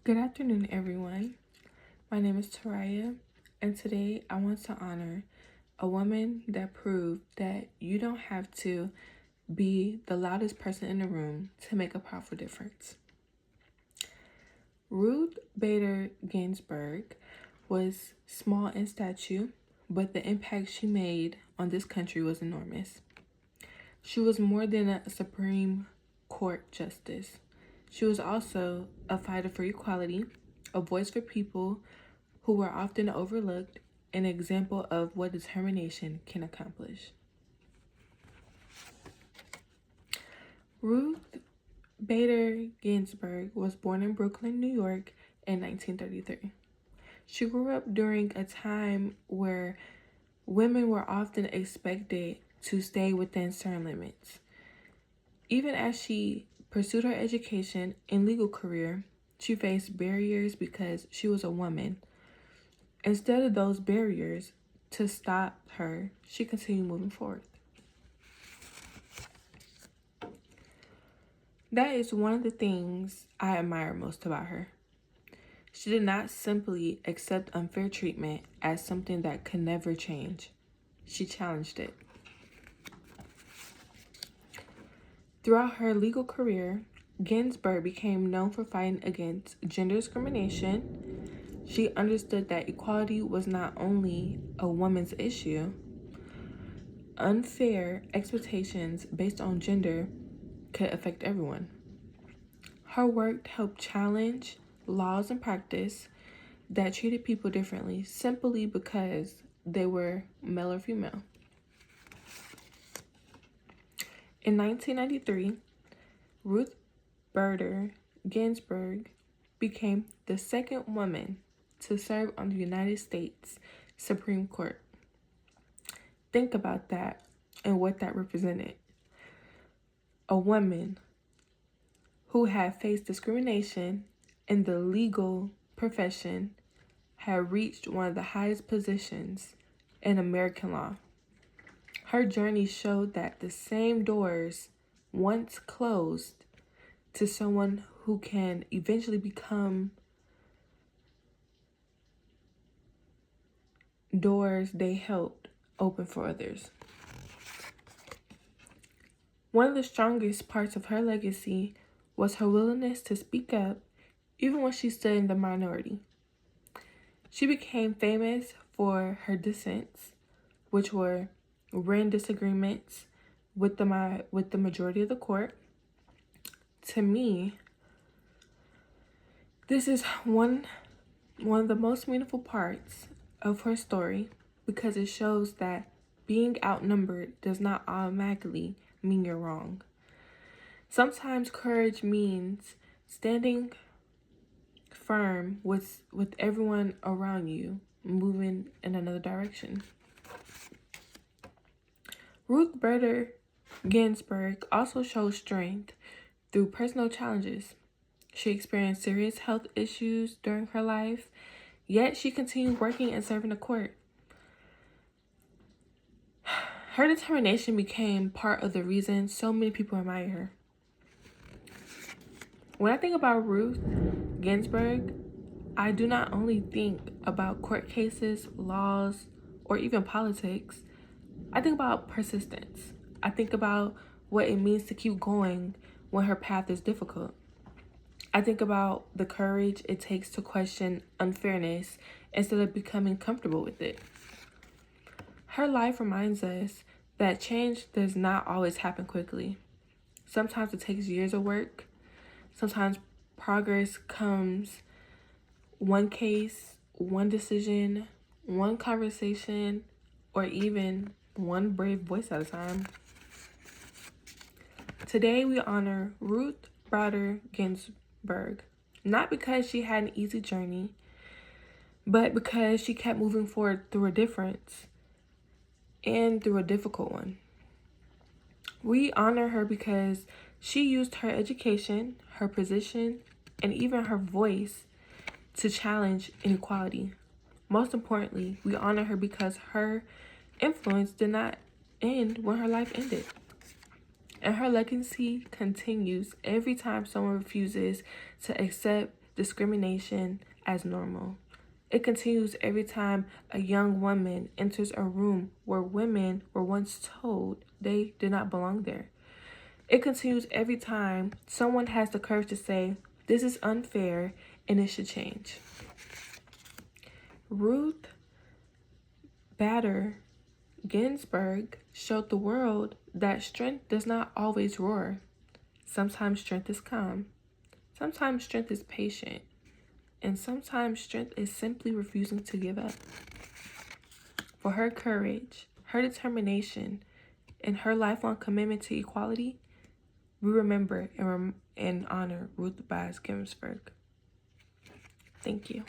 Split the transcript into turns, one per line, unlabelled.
Good afternoon, everyone. My name is Taraya, and today I want to honor a woman that proved that you don't have to be the loudest person in the room to make a powerful difference. Ruth Bader Ginsburg was small in stature, but the impact she made on this country was enormous. She was more than a Supreme Court justice. She was also a fighter for equality, a voice for people who were often overlooked, an example of what determination can accomplish. Ruth Bader Ginsburg was born in Brooklyn, New York in 1933. She grew up during a time where women were often expected to stay within certain limits. Even as she pursued her education and legal career, she faced barriers because she was a woman. Instead of those barriers to stop her, she continued moving forward. That is one of the things I admire most about her. She did not simply accept unfair treatment as something that could never change. She challenged it. Throughout her legal career, Ginsburg became known for fighting against gender discrimination. She understood that equality was not only a woman's issue. Unfair expectations based on gender could affect everyone. Her work helped challenge laws and practice that treated people differently simply because they were male or female. In 1993, Ruth Bader Ginsburg became the second woman to serve on the United States Supreme Court. Think about that and what that represented. A woman who had faced discrimination in the legal profession had reached one of the highest positions in American law. Her journey showed that the same doors once closed to someone who can eventually become doors they helped open for others. One of the strongest parts of her legacy was her willingness to speak up even when she stood in the minority. She became famous for her dissents, which were written disagreements with the majority of the court. To me, this is one of the most meaningful parts of her story because it shows that being outnumbered does not automatically mean you're wrong. Sometimes courage means standing firm with everyone around you moving in another direction. Ruth Bader Ginsburg also showed strength through personal challenges. She experienced serious health issues during her life, yet she continued working and serving the court. Her determination became part of the reason so many people admire her. When I think about Ruth Ginsburg, I do not only think about court cases, laws, or even politics. I think about persistence. I think about what it means to keep going when her path is difficult. I think about the courage it takes to question unfairness instead of becoming comfortable with it. Her life reminds us that change does not always happen quickly. Sometimes it takes years of work. Sometimes progress comes one case, one decision, one conversation, or even one brave voice at a time. Today we honor Ruth Bader Ginsburg, not because she had an easy journey, but because she kept moving forward through a difference and through a difficult one. We honor her because she used her education, her position, and even her voice to challenge inequality. Most importantly, we honor her because her influence did not end when her life ended. And her legacy continues every time someone refuses to accept discrimination as normal. It continues every time a young woman enters a room where women were once told they did not belong there. It continues every time someone has the courage to say, "This is unfair and it should change." Ruth Bader Ginsburg showed the world that strength does not always roar. Sometimes strength is calm. Sometimes strength is patient. And sometimes strength is simply refusing to give up. For her courage, her determination, and her lifelong commitment to equality, we remember and honor Ruth Bader Ginsburg. Thank you.